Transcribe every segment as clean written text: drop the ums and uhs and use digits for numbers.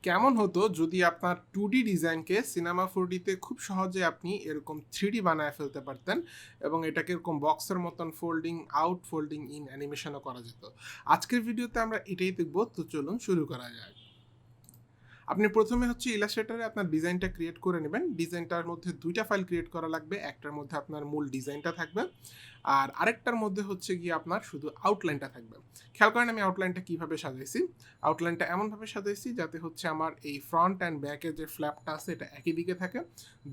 কেমন হতো যদি আপনার 2D ডিজাইনকে সিনেমা 4Dতে খুব সহজে আপনি এরকম 3D বানায় ফেলতে পারতেন এবং এটাকে এরকম বক্সের মতন ফোল্ডিং আউট, ফোল্ডিং ইন অ্যানিমেশনও করা যেত। আজকের ভিডিওতে আমরা এটাই দেখব, তো চলুন শুরু করা যাক। আপনি প্রথমে হচ্ছে ইলাস্ট্রেটরে আপনার ডিজাইনটা ক্রিয়েট করে নেবেন। ডিজাইনটার মধ্যে দুইটা ফাইল ক্রিয়েট করা লাগবে। একটার মধ্যে আপনার মূল ডিজাইনটা থাকবে, আর আরেকটার মধ্যে হচ্ছে গিয়ে আপনার শুধু আউটলাইনটা থাকবে। খেয়াল করেন আমি আউটলাইনটা কীভাবে সাজাইছি। আউটলাইনটা এমনভাবে সাজাইছি যাতে হচ্ছে আমার এই ফ্রন্ট অ্যান্ড ব্যাকের যে ফ্ল্যাপটা আছে এটা একই দিকে থাকে,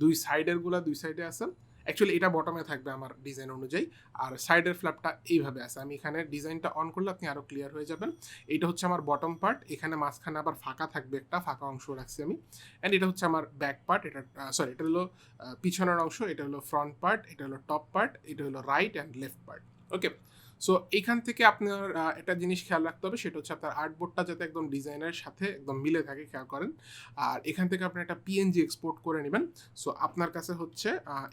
দুই সাইডেরগুলো দুই সাইডে আছে। অ্যাকচুয়ালি এটা বটমে থাকবে আমার ডিজাইন অনুযায়ী, আর সাইডের ফ্ল্যাপটা এইভাবে আছে। আমি এখানে ডিজাইনটা অন করলে আপনি আরও ক্লিয়ার হয়ে যাবেন। এইটা হচ্ছে আমার বটম পার্ট, এখানে মাঝখানে আবার ফাঁকা থাকবে, একটা ফাঁকা অংশ রাখছি আমি। অ্যান্ড এটা হচ্ছে আমার ব্যাক পার্ট, এটা সরি এটা হলো পিছনের অংশ, এটা হলো ফ্রন্ট পার্ট, এটা হলো টপ পার্ট, এটা হলো right and left part. Okay, so এখান থেকে আপনার একটা জিনিস খেয়াল রাখতে হবে, সেটা হচ্ছে আপনার আর্টবোর্ডটা যাতে একদম ডিজাইনের সাথে একদম মিলে থাকে, খেয়াল করেন। আর এখান থেকে আপনি একটা পিএনজি এক্সপোর্ট করে নেবেন। সো আপনার কাছে হচ্ছে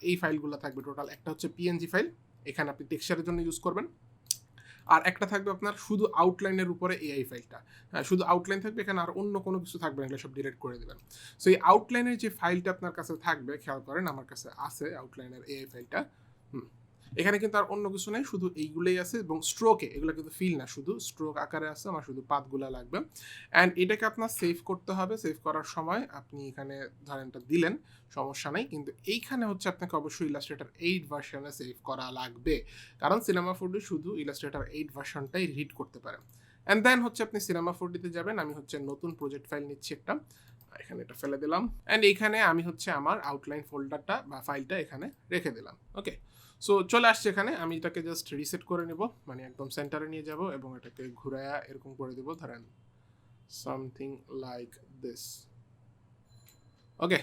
এই ফাইলগুলো থাকবে টোটাল। একটা হচ্ছে পিএনজি ফাইল, এখানে আপনি টেক্সচারের জন্য ইউজ করবেন। আর একটা থাকবে আপনার শুধু আউটলাইনের উপরে এআই ফাইলটা। শুধু আউটলাইন থাকবে, এখানে আর অন্য কোনো কিছু থাকবে না, এগুলো সব ডিলিট করে দেবেন। সো এই আউটলাইনের যে ফাইলটা আপনার কাছে থাকবে, খেয়াল করেন আমার কাছে আছে আউটলাইনের এআই ফাইলটা। এখানে কিন্তু আর অন্য কিছু নেই, শুধু এইগুলোই আছে, এবং স্ট্রোকে এগুলো কিন্তু ফিল না, শুধু স্ট্রোক আকারে আছে। আমার শুধু পাতগুলো লাগবে, অ্যান্ড এটাকে আপনার সেভ করতে হবে। সেভ করার সময় আপনি এখানে ধরেন এটা দিলেন, সমস্যা নেই, কিন্তু এইখানে হচ্ছে আপনাকে অবশ্যই ইলাস্ট্রেটর 8 ভার্সনে সেভ করা লাগবে, কারণ সিনেমা 4D শুধু ইলাস্ট্রেটর 8 ভার্সনটাই রিড করতে পারে। অ্যান্ড দেন হচ্ছে আপনি সিনেমা 4Dতে যাবেন। আমি হচ্ছে নতুন প্রজেক্ট ফাইল নিচ্ছি একটা, এখানে এটা ফেলে দিলাম, অ্যান্ড এইখানে আমি হচ্ছে আমার আউটলাইন ফোল্ডারটা বা ফাইলটা এখানে রেখে দিলাম। ওকে, সো চলে আসছে এখানে। আমি এটাকে জাস্ট রিসেট করে নেব, মানে একদম সেন্টারে নিয়ে যাব এবং এটাকে ঘুরায়া এরকম করে দেবো, ধরেন সামথিং লাইক দিস। ওকে,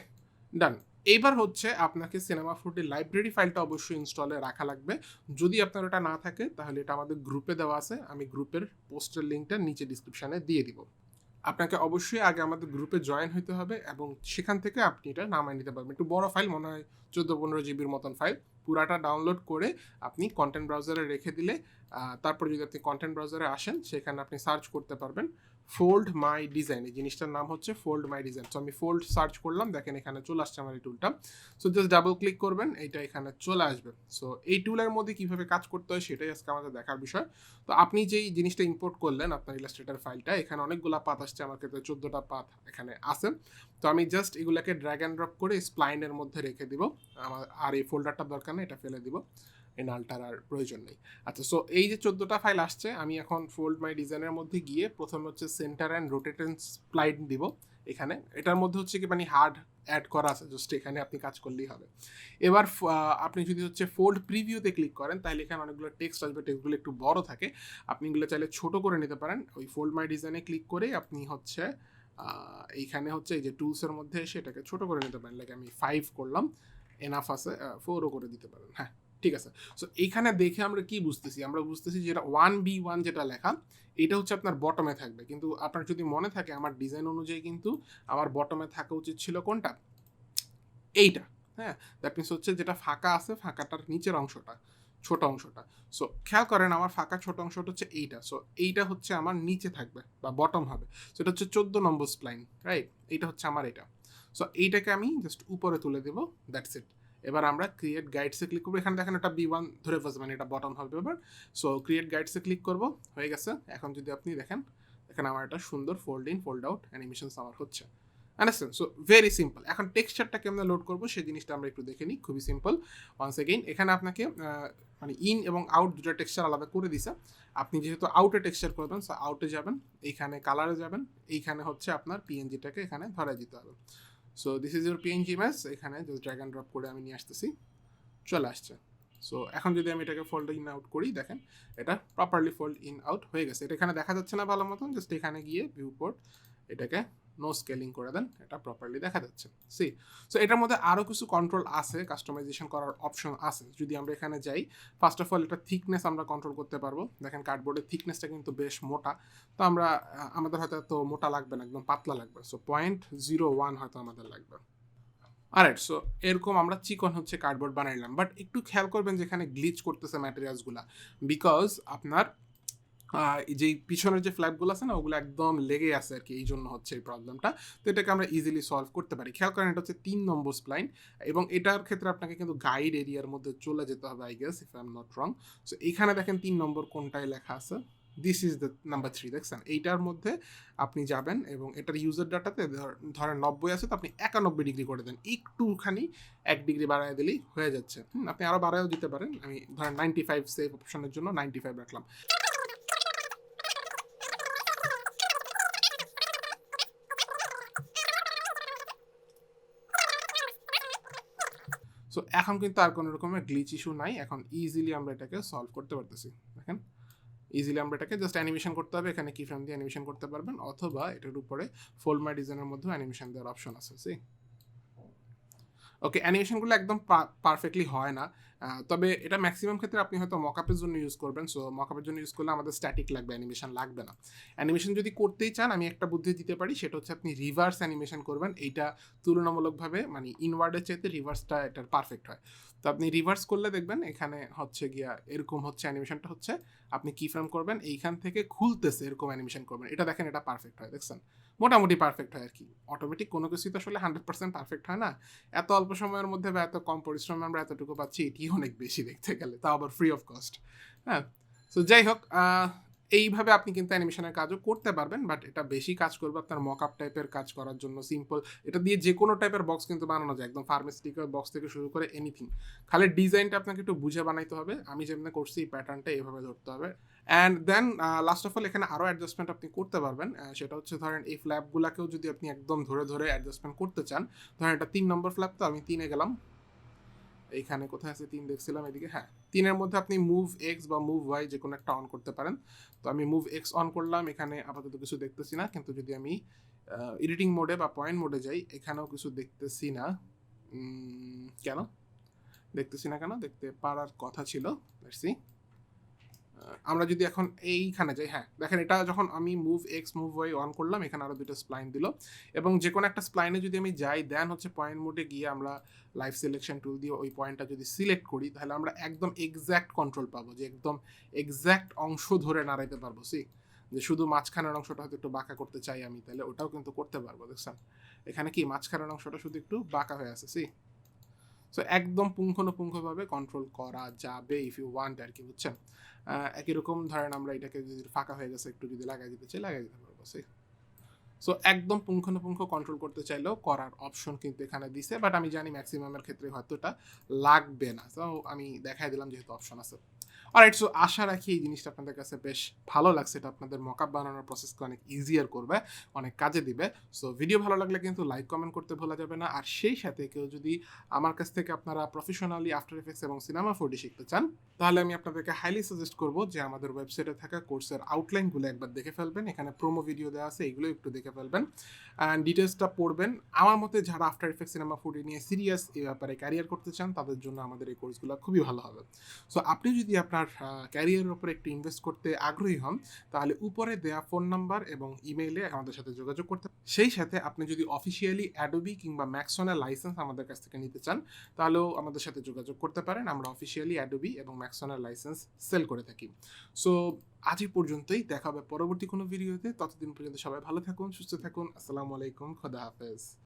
ডান। এইবার হচ্ছে আপনাকে সিনেমা 4D লাইব্রেরি ফাইলটা অবশ্যই ইনস্টলে রাখা লাগবে। যদি আপনার ওটা না থাকে তাহলে এটা আমাদের গ্রুপে দেওয়া আছে, আমি গ্রুপের পোস্টের লিঙ্কটা নিচে ডিসক্রিপশানে দিয়ে দিব। আপনাকে অবশ্যই আগে আমাদের গ্রুপে জয়েন হতে হবে এবং সেখান থেকে আপনি এটা নামায় নিতে পারবেন। একটু বড় ফাইল, মনে হয় 14-15 জিবির মতন ফাইল। পুরাটা ডাউনলোড করে আপনি কন্টেন্ট ব্রাউজারে রেখে দিলে তারপর যদি আপনি কন্টেন্ট ব্রাউজারে আসেন, সেখানে আপনি সার্চ করতে পারবেন ফোল্ড মাই ডিজাইন। এই জিনিসটার নাম হচ্ছে ফোল্ড মাই ডিজাইন। সো আমি ফোল্ড সার্চ করলাম, দেখেন এখানে চলে আসছে আমার এই টুলটা। সো জাস্ট ডাবল ক্লিক করবেন, এইটা এখানে চলে আসবে। সো এই টুলের মধ্যে কীভাবে কাজ করতে হয় সেটাই আজকে আমাদের দেখার বিষয়। তো আপনি যেই জিনিসটা ইম্পোর্ট করলেন আপনার ইলাস্ট্রেটর ফাইলটা, এখানে অনেকগুলো পাত আসছে, আমার ক্ষেত্রে 14টা পাত এখানে আছে। তো আমি জাস্ট এগুলোকে ড্র্যাগ অ্যান্ড ড্রপ করে স্প্লাইনের মধ্যে রেখে দিব। আমার আর এই ফোল্ডারটা দরকার নেই, এটা ফেলে দিব, এই নালটার আর প্রয়োজন নেই। আচ্ছা, সো এই যে 14টা ফাইল আসছে, আমি এখন ফোল্ড মাই ডিজাইনের মধ্যে গিয়ে প্রথমে হচ্ছে centre and rotate and spline দিব। এখানে এটার মধ্যে হচ্ছে কি মানে হার্ড অ্যাড করা আছে, জাস্ট এখানে আপনি কাজ করলেই হবে। এবার আপনি যদি হচ্ছে ফোল্ড প্রিভিউতে ক্লিক করেন, তাহলে এখানে অনেকগুলো টেক্সট আসবে, টেক্সটগুলো একটু বড় থাকে, আপনি এগুলো চাইলে ছোট করে নিতে পারেন। ওই ফোল্ড মাই ডিজাইনে ক্লিক করে আপনি হচ্ছে এইখানে হচ্ছে এই যে টুলসের মধ্যে এসে এটাকে ছোট করে নিতে পারেন। লাইক আমি 5 করলাম, এনাফ আছে, 4ও করে দিতে পারেন। হ্যাঁ, ঠিক আছে। সো এইখানে দেখে আমরা কি বুঝতেছি? আমরা বুঝতেছি যে এটা 1B1 যেটা লেখা, এটা হচ্ছে আপনার বটমে থাকবে। কিন্তু আপনার যদি মনে থাকে আমার ডিজাইন অনুযায়ী কিন্তু আমার বটমে থাকা উচিত ছিল কোনটা? এইটা। হ্যাঁ, দ্যাট মিনস হচ্ছে যেটা ফাঁকা আছে, ফাঁকাটার নিচের অংশটা, ছোট অংশটা। সো খেয়াল করেন আমার ফাঁকা ছোট অংশটা হচ্ছে এইটা। সো এইটা হচ্ছে আমার নিচে থাকবে বা বটম হবে। সো এটা হচ্ছে 14 নম্বর স্প্লাইন, রাইট? এইটা হচ্ছে আমার এটা। সো এইটাকে আমি জাস্ট উপরে তুলে দেবো, দ্যাটস ইট। এবার আমরা ক্রিয়েট গাইডসে ক্লিক করবো। এখানে দেখেন এটা B1 ধরে ফেলছে, মানে এটা বটম হবে এবার। সো ক্রিয়েট গাইডসে ক্লিক করবো, হয়ে গেছে। এখন যদি আপনি দেখেন, এখানে আমার একটা সুন্দর fold in fold out animations আমার হচ্ছে। আন্ডারস্ট্যান্ড? So very simple. এখন টেক্সচারটা কেমন লোড করবো সেই জিনিসটা আমরা একটু দেখে নিই, খুবই সিম্পল। ওয়ান্স এগেইন এখানে আপনাকে মানে ইন এবং আউট দুটো টেক্সচার আলাদা করে দিছে। আপনি যেহেতু আউটে টেক্সচার করবেন, সো আউটে যাবেন, এইখানে কালারে যাবেন, এইখানে হচ্ছে আপনার পিএনজিটাকে এখানে ধরে দিতে হবে। So this is your PNG image, এখানে জাস্ট ড্র্যাগ অ্যান্ড ড্রপ করে আমি নিয়ে আসতেছি, চলে আসছে। সো এখন যদি আমি এটাকে ফোল্ড ইন আউট করি, দেখেন এটা প্রপারলি ফোল্ড ইন আউট হয়ে গেছে। এটা এখানে দেখা যাচ্ছে না ভালো মতন, জাস্ট এখানে গিয়ে ভিউ পোর্ট এটাকে নো স্কেলিং করে দেন, এটা প্রপারলি দেখা যাচ্ছে। সি, সো এটার মধ্যে আরও কিছু কন্ট্রোল আছে, কাস্টমাইজেশন করার অপশন আছে। যদি আমরা এখানে যাই, ফার্স্ট অফ অল এটা থিকনেস আমরা কন্ট্রোল করতে পারবো। দেখেন কার্ডবোর্ডের থিকনেসটা কিন্তু বেশ মোটা, তো আমরা আমাদের হয়তো এত মোটা লাগবে না, একদম পাতলা লাগবে। সো 0.01 হয়তো আমাদের লাগবে। অলরাইট, সো এরকম আমরা চিকন হচ্ছে কার্ডবোর্ড বানাইলাম, বাট একটু খেয়াল করবেন যেখানে গ্লিচ করতেছে ম্যাটেরিয়ালসগুলা, বিকজ আপনার যেই পিছনের যে ফ্ল্যাপগুলো আছে না ওগুলো একদম লেগে আছে আর কি, এই জন্য হচ্ছে এই প্রবলেমটা। তো এটাকে আমরা ইজিলি সলভ করতে পারি। খেয়াল করেন এটা হচ্ছে 3 নম্বর স্প্লাইন, এবং এটার ক্ষেত্রে আপনাকে কিন্তু গাইড এরিয়ার মধ্যে চলে যেতে হবে I guess, if I am not wrong. So এইখানে দেখেন 3 নম্বর কোনটায় লেখা আছে, দিস ইজ দ্য নাম্বার 3, দেখছেন? এইটার মধ্যে আপনি যাবেন এবং এটার ইউজার ডাটাতে ধরেন 90 আছে, তো আপনি 91 ডিগ্রি করে দেন, একটুখানি 1 ডিগ্রি বাড়ায় দিলেই হয়ে যাচ্ছে। আপনি আরও বাড়ায়ও দিতে পারেন, আমি ধরেন 95 সেভ অপশনের জন্য 95 রাখলাম। সো এখন কিন্তু আর কোনো রকমের গ্লিচ ইস্যু নাই, এখন ইজিলি আমরা এটাকে সলভ করতে পারতেছি। দেখেন ইজিলি আমরা এটাকে জাস্ট অ্যানিমেশন করতে হবে, এখানে কি ফ্রেম দিয়ে অ্যানিমেশন করতে পারবেন, অথবা এটার উপরে ফোল্ড মাই ডিজাইনের মধ্যেও অ্যানিমেশন দেওয়ার অপশন আছে। ওকে, অ্যানিমেশনগুলো একদম পারফেক্টলি হয় না, তবে এটা ম্যাক্সিমাম ক্ষেত্রে আপনি হয়তো মকআপের জন্য ইউজ করবেন। সো মকআপের জন্য ইউজ করলে আমাদের স্ট্যাটিক লাগবে, অ্যানিমেশন লাগবে না। অ্যানিমেশন যদি করতেই চান, আমি একটা বুদ্ধি দিতে পারি, সেটা হচ্ছে আপনি রিভার্স অ্যানিমেশন করবেন। এইটা তুলনামূলকভাবে মানে ইনওয়ার্ডের চাইতে রিভার্সটা এটার পারফেক্ট হয়। তো আপনি রিভার্স করলে দেখবেন এখানে হচ্ছে গিয়া এরকম হচ্ছে, অ্যানিমেশনটা হচ্ছে আপনি কি ফ্রেম করবেন, এইখান থেকে খুলতেছে এরকম অ্যানিমেশন করবেন। এটা দেখেন, এটা পারফেক্ট হয়, দেখছেন? মোটামুটি পারফেক্ট হয় আর কি। অটোমেটিক কোনো কিছুই তো আসলে 100% পারফেক্ট হয় না। এত অল্প সময়ের মধ্যে বা এত কম পরিশ্রমে আমরা এতটুকু পাচ্ছি, এটি অনেক বেশি দেখতে গেলে, তাও আবার ফ্রি অফ কস্ট। হ্যাঁ, সো যাই হোক, এইভাবে আপনি কিন্তু অ্যানিমেশনের কাজও করতে পারবেন, বাট এটা বেশি কাজ করবে আপনার মকআপ টাইপের কাজ করার জন্য। সিম্পল এটা দিয়ে যে কোনো টাইপের বক্স কিন্তু বানানো যায়, একদম ফার্মাসিউটিক্যাল বক্স থেকে শুরু করে এনিথিং। খালি ডিজাইনটা আপনাকে একটু বুঝে বানাইতে হবে। আমি যেমন করছি এই প্যাটার্নটা এভাবে ধরতে হবে। And then last of all এখানে আরও অ্যাডজাস্টমেন্ট আপনি করতে পারবেন। সেটা হচ্ছে ধরেন এই ফ্ল্যাপগুলোকেও যদি আপনি একদম ধরে ধরে অ্যাডজাস্টমেন্ট করতে চান, ধরেন এটা 3 নম্বর ফ্ল্যাপ, তো আমি 3-এ গেলাম। এইখানে কোথায় আছে 3 দেখছিলাম, এদিকে, হ্যাঁ 3-এর মধ্যে আপনি মুভ এক্স বা মুভ ওয়াই যে কোনো একটা অন করতে পারেন। তো আমি মুভ এক্স অন করলাম, এখানে আপাতত কিছু দেখতেছি না, কিন্তু যদি আমি এডিটিং মোডে বা পয়েন্ট মোডে যাই, এখানেও কিছু দেখতেছি না। কেন দেখতেছি না? কেন দেখতে পারার কথা ছিল। দেখছি আমরা যদি এখন এইখানে যাই, হ্যাঁ দেখেন এটা যখন আমি move X move Y on করলাম, এখানে আরও দুটো স্প্লাইন দিল, এবং যে কোনো একটা স্প্লাইনে যদি আমি যাই, দেন হচ্ছে পয়েন্ট মোডে গিয়ে আমরা লাইভ সিলেকশন টুল দিয়ে ওই পয়েন্টটা যদি সিলেক্ট করি, তাহলে আমরা একদম এক্স্যাক্ট কন্ট্রোল পাবো, যে একদম এক্স্যাক্ট অংশ ধরে নাড়াইতে পারবো। যে শুধু মাঝখানের অংশটা হয়তো একটু বাঁকা করতে চাই আমি, তাহলে ওটাও কিন্তু করতে পারবো। দেখছেন এখানে কি মাঝখানের অংশটা শুধু একটু বাঁকা হয়ে আছে। সো একদম পুঙ্খানুপুঙ্খভাবে কন্ট্রোল করা যাবে ইফ ইউ ওয়ান্ট আর কি, বুঝছেন? একই রকম ধরেন আমরা এটাকে যদি ফাঁকা হয়ে গেছে একটু যদি লাগাই দিতে চাই, লাগাই দিতে পারবো। সো একদম পুঙ্খানুপুঙ্খ কন্ট্রোল করতে চাইলেও করার অপশন কিন্তু এখানে দিছে, বাট আমি জানি ম্যাক্সিমামের ক্ষেত্রে হয়তো এটা লাগবে না। তো আমি দেখাই দিলাম যেহেতু অপশন আছে। অলরাইট, সো আশা রাখি এই জিনিসটা আপনাদের কাছে বেশ ভালো লাগছে। এটা আপনাদের মকআপ বানানোর প্রসেসকে অনেক ইজিয়ার করবে, অনেক কাজে দিবে। সো ভিডিও ভালো লাগলে কিন্তু লাইক কমেন্ট করতে ভোলা যাবে না। আর সেই সাথে কেউ যদি আমার কাছ থেকে আপনারা প্রফেশনালি আফটার এফেক্টস এবং সিনেমা 4D শিখতে চান, তাহলে আমি আপনাদেরকে হাইলি সাজেস্ট করবো যে আমাদের ওয়েবসাইটে থাকা কোর্সের আউটলাইনগুলো একবার দেখে ফেলবেন। এখানে প্রোমো ভিডিও দেওয়া আছে, এগুলো একটু দেখে ফেলবেন অ্যান্ড ডিটেলসটা পড়বেন। আমার মতে যারা আফটার এফেক্টস সিনেমা 4D নিয়ে সিরিয়াস এই ব্যাপারে ক্যারিয়ার করতে চান, তাদের জন্য আমাদের এই কোর্সগুলো খুবই ভালো হবে। সো আপনি যদি আপনার ক্যারিয়ারের উপরে একটু ইনভেস্ট করতে আগ্রহী হন, তাহলে উপরে দেয়া ফোন নাম্বার এবং ইমেইলে আমাদের সাথে যোগাযোগ করতে। সেই সাথে আপনি যদি অফিসিয়ালি অ্যাডোবি কিংবা ম্যাক্সনের লাইসেন্স আমাদের কাছ থেকে নিতে চান, তাহলেও আমাদের সাথে যোগাযোগ করতে পারেন। আমরা অফিসিয়ালি অ্যাডোবি এবং ম্যাক্সনের লাইসেন্স সেল করে থাকি। সো আজ এই পর্যন্তই, দেখা হবে পরবর্তী কোনো ভিডিওতে। ততদিন পর্যন্ত সবাই ভালো থাকুন, সুস্থ থাকুন। আসসালামু আলাইকুম, খোদা হাফেজ।